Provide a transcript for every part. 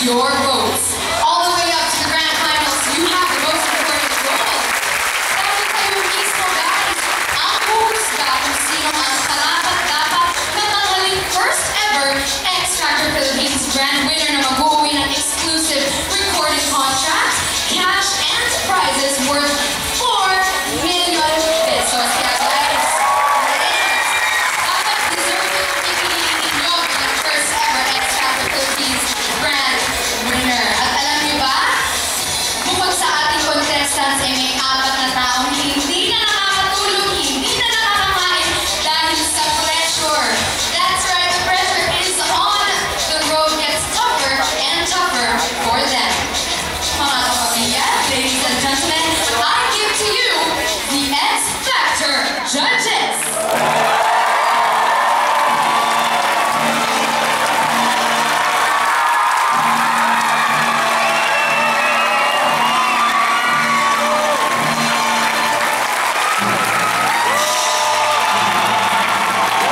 your votes. All the way up to the grand finals, you have the most important role. Dahil kayo mismo guys, ang huhusga kung sino ang karapat-dapat na tanghaling first ever X Factor Philippines grand winner na mag-uwi ng exclusive recording contract, cash, and prizes worth 4 million pesos. Kaya guys, dapat deserving ang pipiliin ninyo bilang first ever X Factor Philippines grand winner. At alam niyo ba, bukod sa ating contestants ay may 4 na taong hindi na nakakatulog, hindi na nakakamain dahil sa pressure. That's right, the pressure is on. The road gets tougher and tougher for them. Mga kapamilya, ladies and gentlemen, I give to you the X Factor judges.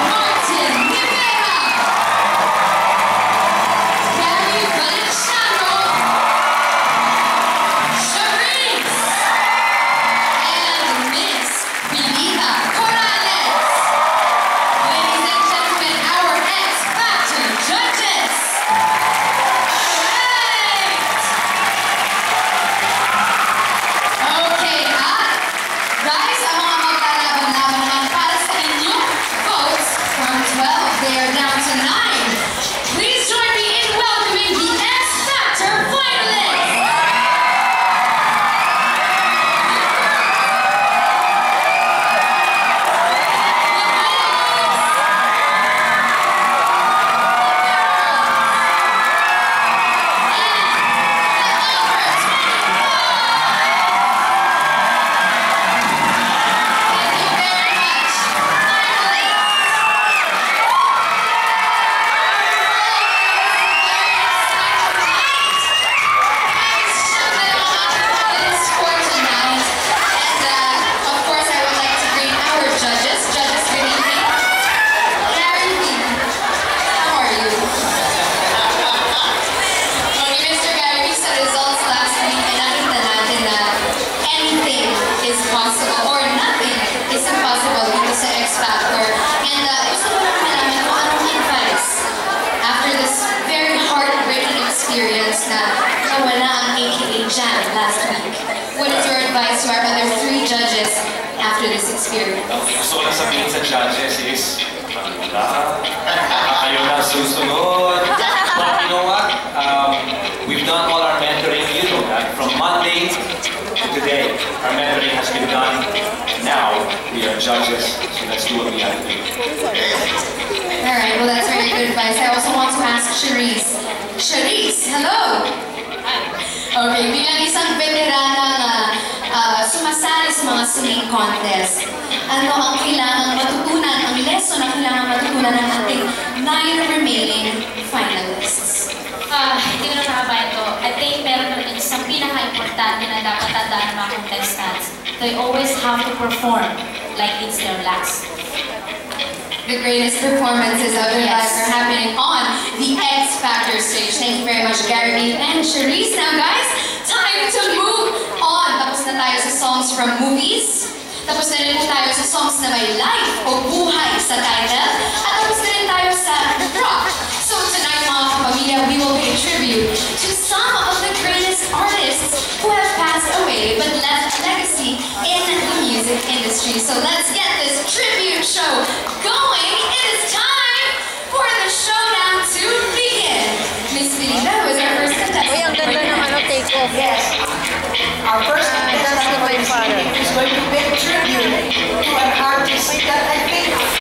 Martin Rivera, Gary Valenciano, Charisse, and Miss Pilita Corrales. Ladies and gentlemen, our X Factor judges. Alright. Okay, guys, ang mga maglalaban-laban naman para sa inyong votes from 12, they are down to 9. Please join me in welcoming the X Factor finalists. What is your advice to our other 3 judges after this experience? Gusto ko lang sabihin sa judges is, ayaw na susunod. But you know what? We've done all our mentoring, you know that. From Monday to today, our mentoring has been done. Now, we are judges, so let's do what we have to do. Alright, well that's very good advice. I also want to ask Charisse. Charisse, hello! Okay, bilang isang veterana na sumasali sa mga singing contest, ano ang kailangang matutunan, ang lesson na kailangang matutunan ng ating 9 remaining finalists? Hindi ko na nakabay ito. I think meron naman isang pinaka-importante na dapat tandaan ng mga contestants. They always have to perform like it's their last. The greatest performances of their lives are happening on the X Factor stage. Thank you very much, Gary B and Charisse. Now guys, time to move on. Tapos na tayo sa songs from movies. Tapos na rin tayo sa songs na may life o buhay sa title. At tapos na rin tayo sa rock. So tonight, mga kapamilya, we will pay tribute to some of the greatest artists who have passed away but left a legacy in the music industry. So let's get this tribute show going. It is time for the showdown to begin. Miss Pilita, who is our first contestant? Uy, ang ganda naman ang take-off. Yes. Our first